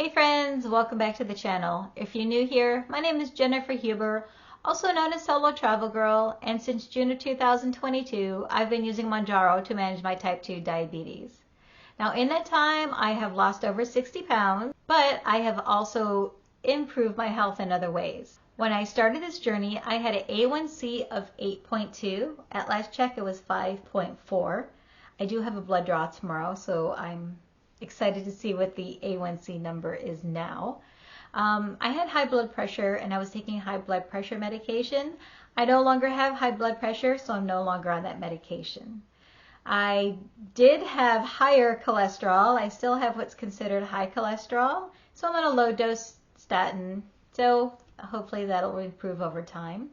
Hey friends, welcome back to the channel. If you're new here, my name is Jennifer Huber, also known as Solo Travel Girl, and since June of 2022, I've been using Mounjaro to manage my type 2 diabetes. Now in that time, I have lost over 60 pounds, but I have also improved my health in other ways. When I started this journey, I had an A1C of 8.2. At last check, it was 5.4. I do have a blood draw tomorrow, so I'm excited to see what the A1C number is now. I had high blood pressure and I was taking high blood pressure medication. I no longer have high blood pressure, so I'm no longer on that medication. I did have higher cholesterol. I still have what's considered high cholesterol, so I'm on a low dose statin, so hopefully that'll improve over time.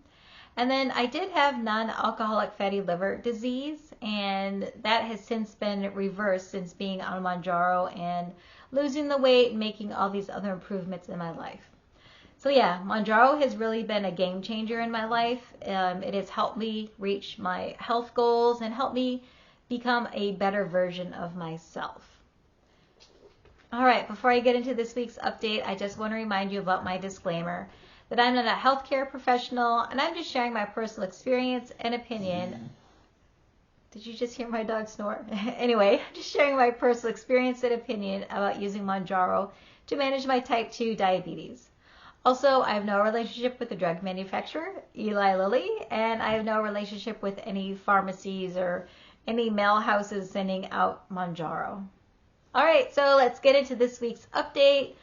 And then I did have non-alcoholic fatty liver disease, and that has since been reversed since being on Mounjaro and losing the weight and making all these other improvements in my life. So yeah, Mounjaro has really been a game changer in my life. It has helped me reach my health goals and helped me become a better version of myself. All right, before I get into this week's update, I just want to remind you about my disclaimer that I'm not a healthcare professional, and I'm just sharing my personal experience and opinion. Did you just hear my dog snore? Anyway, I'm just sharing my personal experience and opinion about using Mounjaro to manage my type 2 diabetes. Also, I have no relationship with the drug manufacturer, Eli Lilly, and I have no relationship with any pharmacies or any mail houses sending out Mounjaro. All right, so let's get into this week's update.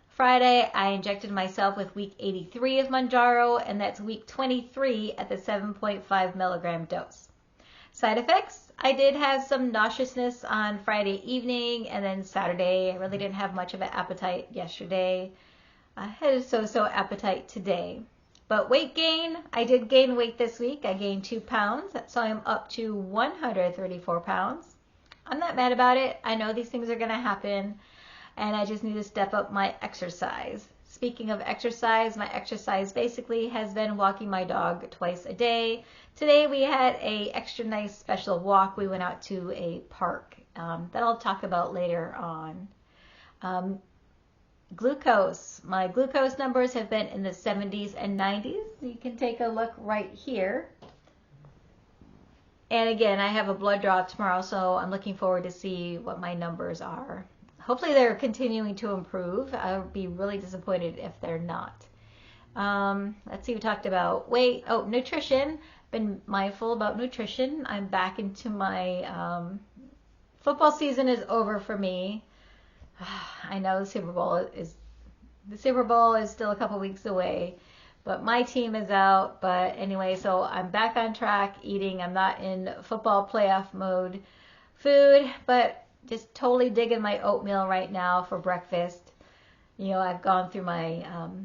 Friday, I injected myself with week 83 of Mounjaro, and that's week 23 at the 7.5 milligram dose. Side effects, I did have some nauseousness on Friday evening, and then Saturday, I really didn't have much of an appetite yesterday. I had a so-so appetite today. But weight gain, I did gain weight this week. I gained 2 pounds, so I'm up to 134 pounds. I'm not mad about it. I know these things are going to happen, and I just need to step up my exercise. Speaking of exercise, my exercise basically has been walking my dog twice a day. Today we had a extra nice special walk. We went out to a park that I'll talk about later on. Glucose. My glucose numbers have been in the 70s and 90s. You can take a look right here. And again, I have a blood draw tomorrow, so I'm looking forward to see what my numbers are. Hopefully they're continuing to improve. I would be really disappointed if they're not. Let's see, we talked about weight. Oh, nutrition. Been mindful about nutrition. I'm back into my football season is over for me. I know the Super Bowl is still a couple weeks away, but my team is out. But anyway, so I'm back on track eating. I'm not in football playoff mode food, but just totally digging my oatmeal right now for breakfast. You know, I've gone through my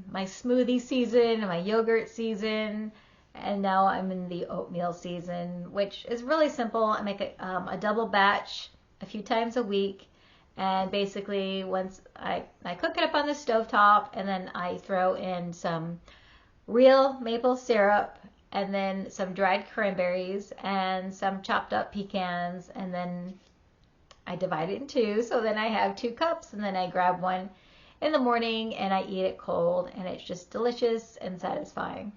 my smoothie season and my yogurt season, and now I'm in the oatmeal season, which is really simple. I make a double batch a few times a week, and basically once I cook it up on the stovetop, and then I throw in some real maple syrup, and then some dried cranberries, and some chopped up pecans, and then I divide it in two, so then I have 2 cups, and then I grab one in the morning and I eat it cold, and it's just delicious and satisfying.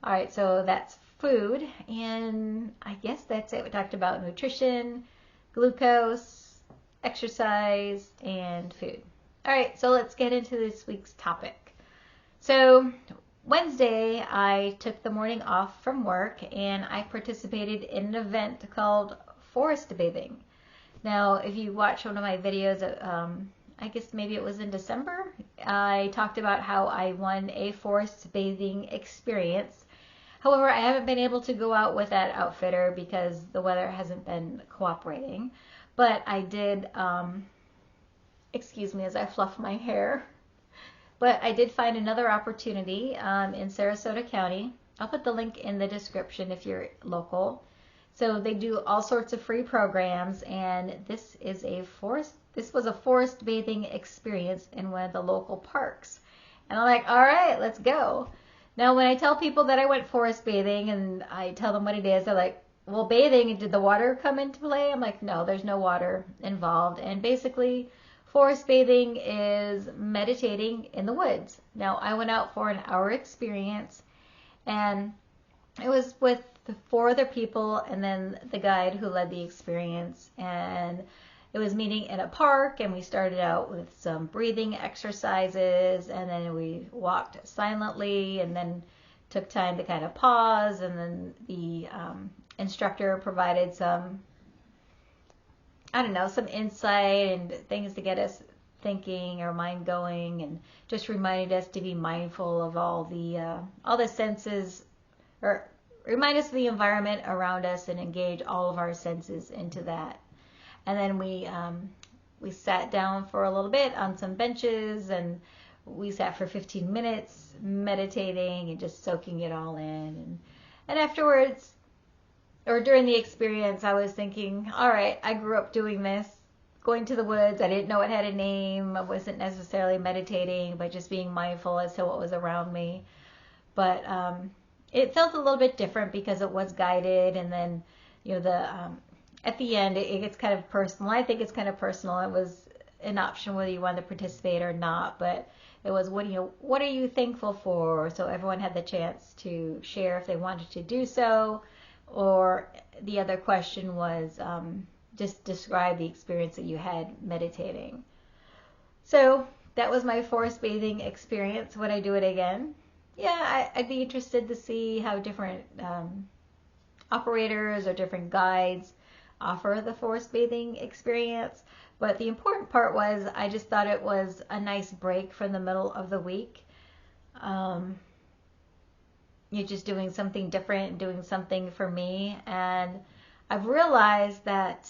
All right, so that's food, and I guess that's it. We talked about nutrition, glucose, exercise, and food. All right, so let's get into this week's topic. So Wednesday, I took the morning off from work, and I participated in an event called forest bathing. Now, if you watch one of my videos, I guess maybe it was in December, I talked about how I won a forest bathing experience. However, I haven't been able to go out with that outfitter because the weather hasn't been cooperating. But I did, excuse me as I fluff my hair, but I did find another opportunity in Sarasota County. I'll put the link in the description if you're local. So they do all sorts of free programs, and this was a forest bathing experience in one of the local parks. And I'm like, all right, let's go. Now, when I tell people that I went forest bathing and I tell them what it is, they're like, well, bathing, did the water come into play? I'm like, no, there's no water involved. And basically, Forest bathing is meditating in the woods. Now, I went out for an hour experience, and it was with 4 other people and then the guide who led the experience. And it was meeting in a park, and we started out with some breathing exercises, and then we walked silently, and then took time to kind of pause, and then the instructor provided some, I don't know, some insight and things to get us thinking, our mind going, and just reminded us to be mindful of all the senses, or remind us of the environment around us and engage all of our senses into that. And then we sat down for a little bit on some benches, and we sat for 15 minutes meditating and just soaking it all in. And afterwards, or during the experience, I was thinking, all right, I grew up doing this, going to the woods. I didn't know it had a name. I wasn't necessarily meditating, but just being mindful as to what was around me. But it felt a little bit different because it was guided, and then, at the end, it gets kind of personal. I think it's kind of personal. It was an option whether you wanted to participate or not, but it was, what are you thankful for? So everyone had the chance to share if they wanted to do so. Or the other question was, just describe the experience that you had meditating. So that was my forest bathing experience. Would I do it again? Yeah, I'd be interested to see how different operators or different guides offer the forest bathing experience. But the important part was, I just thought it was a nice break from the middle of the week. You're just doing something different, doing something for me. And I've realized that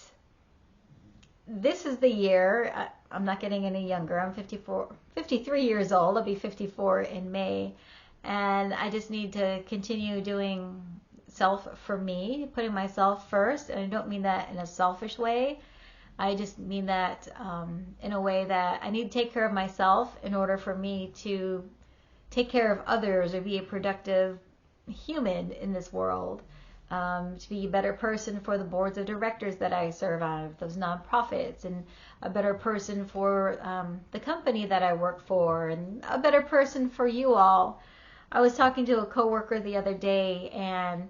this is the year. I'm not getting any younger. I'm 53 years old. I'll be 54 in May. And I just need to continue doing self for me, putting myself first. And I don't mean that in a selfish way. I just mean that in a way that I need to take care of myself in order for me to take care of others or be a productive human in this world, to be a better person for the boards of directors that I serve on, those nonprofits, and a better person for the company that I work for, and a better person for you all. I was talking to a coworker the other day, and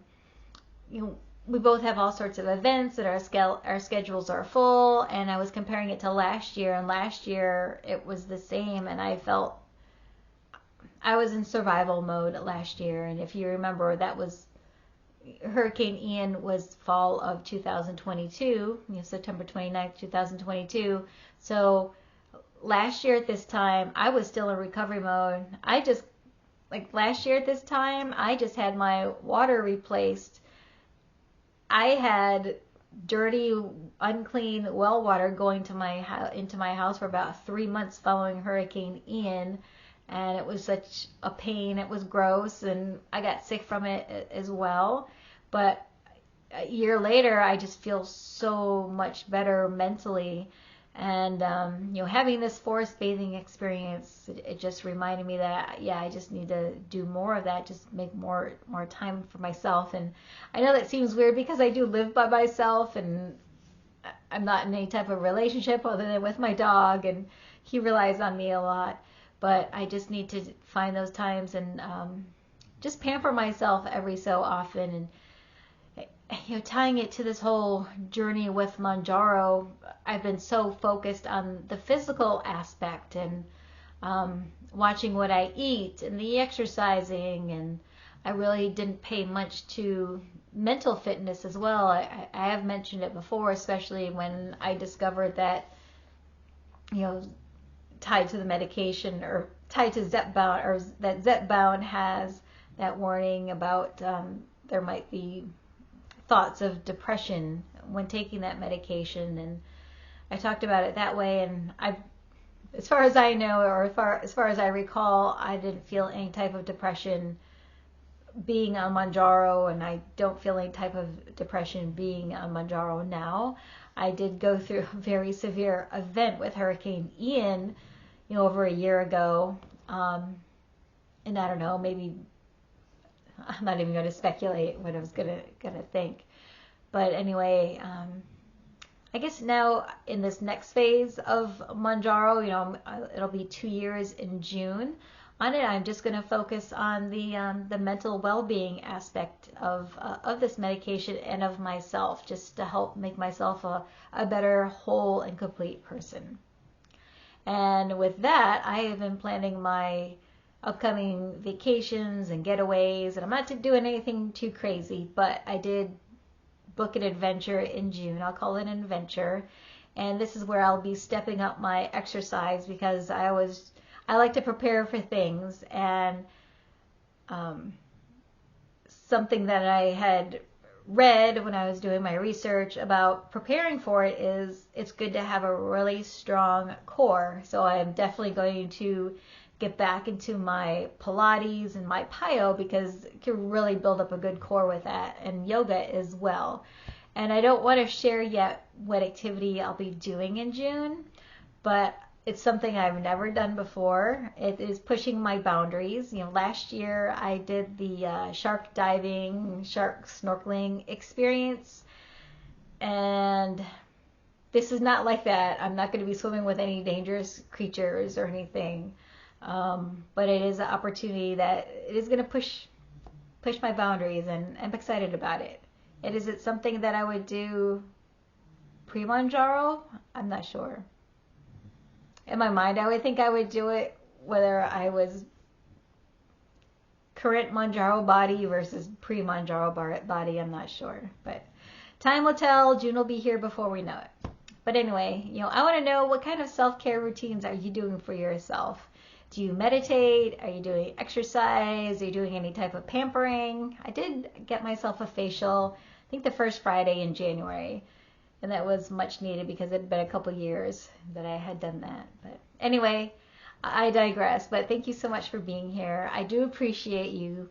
we both have all sorts of events, and our schedules are full, and I was comparing it to last year, and last year it was the same, and I felt I was in survival mode last year. And if you remember, that was Hurricane Ian was fall of 2022, September 29th, 2022. So last year at this time, I was still in recovery mode. Last year at this time, I just had my water replaced. I had dirty, unclean well water going into my house for about 3 months following Hurricane Ian. And it was such a pain. It was gross, and I got sick from it as well. But a year later, I just feel so much better mentally. And having this forest bathing experience, it just reminded me that I just need to do more of that. Just make more time for myself. And I know that seems weird because I do live by myself, and I'm not in any type of relationship other than with my dog, and he relies on me a lot. But I just need to find those times and just pamper myself every so often. And tying it to this whole journey with Mounjaro, I've been so focused on the physical aspect and watching what I eat and the exercising, and I really didn't pay much to mental fitness as well. I have mentioned it before, especially when I discovered that tied to the medication, or tied to zepbound, or that zepbound has that warning about there might be thoughts of depression when taking that medication. And I talked about it that way, and as far as I know, or as far as I recall, I didn't feel any type of depression being on Mounjaro, and I don't feel any type of depression being on Mounjaro now. I did go through a very severe event with Hurricane Ian over a year ago, and I don't know, maybe I'm not even going to speculate what I was gonna think, but anyway, I guess now in this next phase of Mounjaro, it'll be 2 years in June. On it, I'm just going to focus on the mental well-being aspect of this medication and of myself, just to help make myself a better whole and complete person. And with that, I have been planning my upcoming vacations and getaways, and I'm not doing anything too crazy, but I did book an adventure in June. I'll call it an adventure, and this is where I'll be stepping up my exercise, because I like to prepare for things, and something that I had read when I was doing my research about preparing for it is it's good to have a really strong core. So I'm definitely going to get back into my Pilates and my Pyo, because it can really build up a good core with that, and yoga as well. And I don't want to share yet what activity I'll be doing in June, but it's something I've never done before. It is pushing my boundaries. Last year I did the shark diving, shark snorkeling experience, and this is not like that. I'm not going to be swimming with any dangerous creatures or anything, but it is an opportunity that it is going to push my boundaries, and I'm excited about it. Is it something that I would do pre-Mounjaro? I'm not sure. In my mind, I would think I would do it whether I was current Mounjaro body versus pre-Mounjaro body. I'm not sure, but time will tell. June will be here before we know it. But anyway, I want to know, what kind of self-care routines are you doing for yourself? Do you meditate? Are you doing exercise? Are you doing any type of pampering? I did get myself a facial, I think the first Friday in January. And that was much needed, because it had been a couple years that I had done that. But anyway, I digress. But thank you so much for being here. I do appreciate you.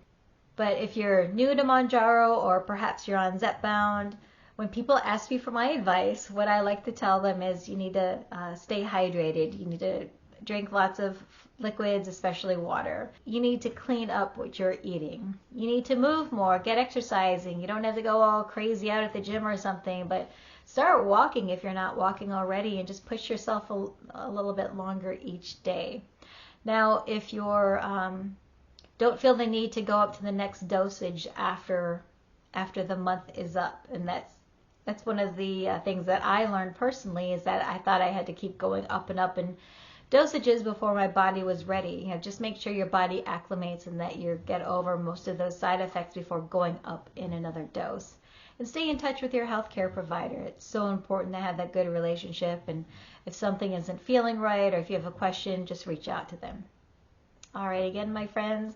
But if you're new to Mounjaro, or perhaps you're on zepbound, when people ask me for my advice, what I like to tell them is you need to stay hydrated. You need to drink lots of liquids, especially water. You need to clean up what you're eating. You need to move more, get exercising. You don't have to go all crazy out at the gym or something, but start walking if you're not walking already, and just push yourself a little bit longer each day. Now, if you're don't feel the need to go up to the next dosage after the month is up, and that's one of the things that I learned personally, is that I thought I had to keep going up and up in dosages before my body was ready. Just make sure your body acclimates and that you get over most of those side effects before going up in another dose. And stay in touch with your healthcare provider. It's so important to have that good relationship, and if something isn't feeling right, or if you have a question, just reach out to them. All right, again, my friends,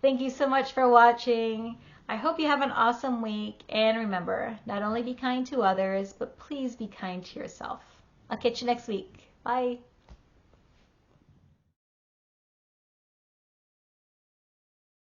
thank you so much for watching. I hope you have an awesome week, and remember, not only be kind to others, but please be kind to yourself. I'll catch you next week. Bye.